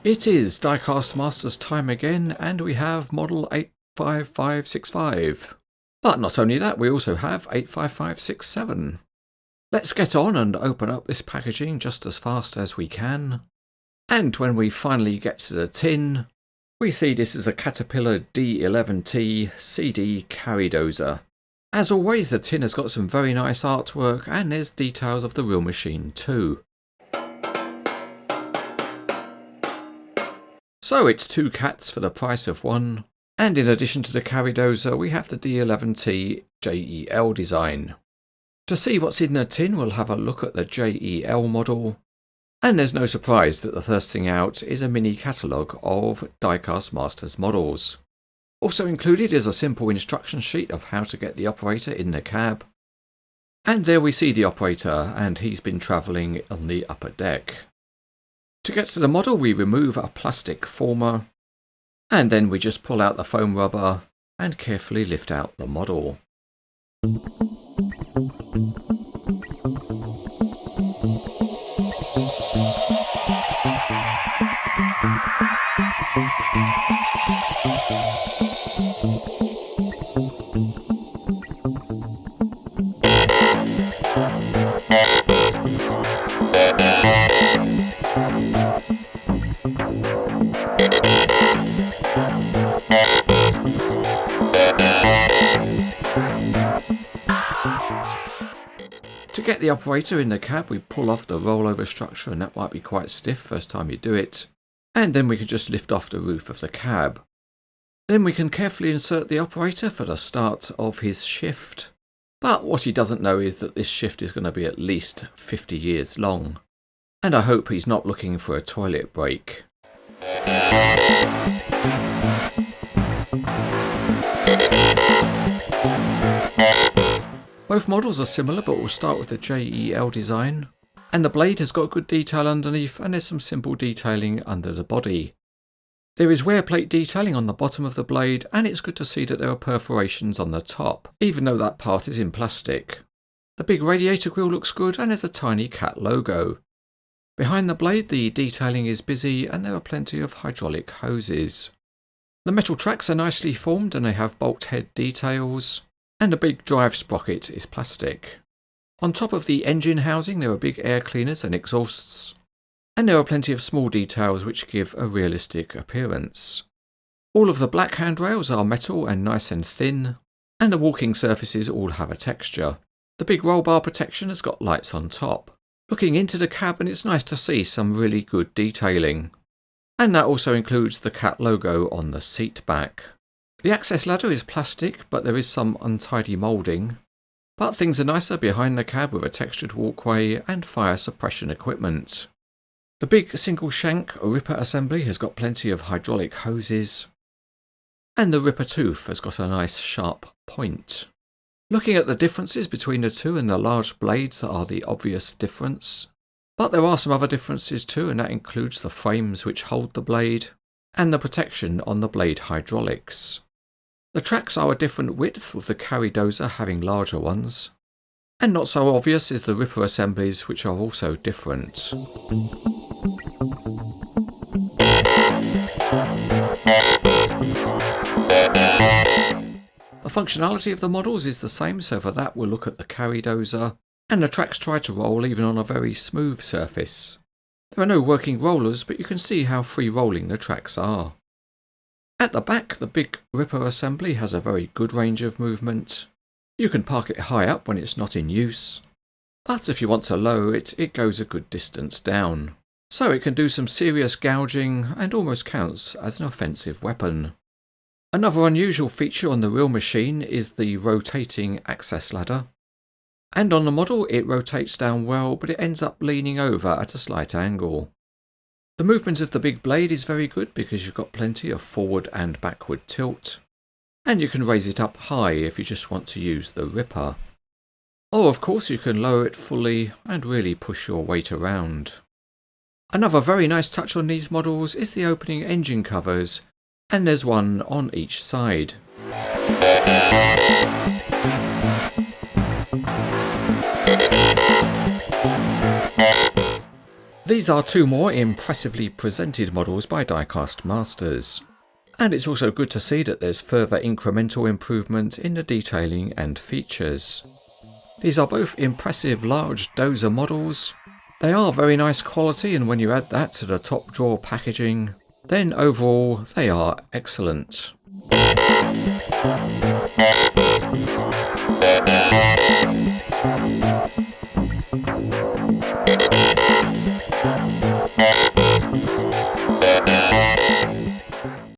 It is Diecast Masters time again, and we have model 85565. But not only that, we also have 85567. Let's get on and open up this packaging just as fast as we can. And when we finally get to the tin, we see this is a Caterpillar D11T CD carry dozer. As always, the tin has got some very nice artwork, and there's details of the real machine too. So it's two cats for the price of one, and in addition to the carry dozer we have the D11T JEL design. To see what's in the tin we'll have a look at the JEL model, and there's no surprise that the first thing out is a mini catalogue of Diecast Masters models. Also included is a simple instruction sheet of how to get the operator in the cab. And there we see the operator, and he's been travelling on the upper deck. To get to the model we remove a plastic former, and then we just pull out the foam rubber and carefully lift out the model. To get the operator in the cab we pull off the rollover structure, and that might be quite stiff first time you do it, and then we can just lift off the roof of the cab. Then we can carefully insert the operator for the start of his shift, but what he doesn't know is that this shift is going to be at least 50 years long, and I hope he's not looking for a toilet break. Both models are similar, but we'll start with the JEL design. And the blade has got good detail underneath, and there's some simple detailing under the body. There is wear plate detailing on the bottom of the blade, and it's good to see that there are perforations on the top, even though that part is in plastic. The big radiator grille looks good, and there's a tiny cat logo. Behind the blade the detailing is busy, and there are plenty of hydraulic hoses. The metal tracks are nicely formed, and they have bolt head details. And the big drive sprocket is plastic. On top of the engine housing there are big air cleaners and exhausts, and there are plenty of small details which give a realistic appearance. All of the black handrails are metal and nice and thin, and the walking surfaces all have a texture. The big roll bar protection has got lights on top. Looking into the cabin it's nice to see some really good detailing. And that also includes the cat logo on the seat back. The access ladder is plastic, but there is some untidy moulding. But things are nicer behind the cab with a textured walkway and fire suppression equipment. The big single shank ripper assembly has got plenty of hydraulic hoses. And the ripper tooth has got a nice sharp point. Looking at the differences between the two, and the large blades are the obvious difference. But there are some other differences too, and that includes the frames which hold the blade, and the protection on the blade hydraulics. The tracks are a different width, with the carry dozer having larger ones, and not so obvious is the ripper assemblies which are also different. The functionality of the models is the same, so for that we'll look at the carry dozer, and the tracks try to roll even on a very smooth surface. There are no working rollers, but you can see how free rolling the tracks are. At the back, the big ripper assembly has a very good range of movement. You can park it high up when it's not in use, but if you want to lower it, it goes a good distance down. So it can do some serious gouging and almost counts as an offensive weapon. Another unusual feature on the real machine is the rotating access ladder. And on the model it rotates down well, but it ends up leaning over at a slight angle. The movement of the big blade is very good because you've got plenty of forward and backward tilt, and you can raise it up high if you just want to use the ripper. Or of course you can lower it fully and really push your weight around. Another very nice touch on these models is the opening engine covers, and there's one on each side. These are two more impressively presented models by Diecast Masters, and it's also good to see that there's further incremental improvement in the detailing and features. These are both impressive large Dozer models. They are very nice quality, and when you add that to the top drawer packaging, then overall they are excellent.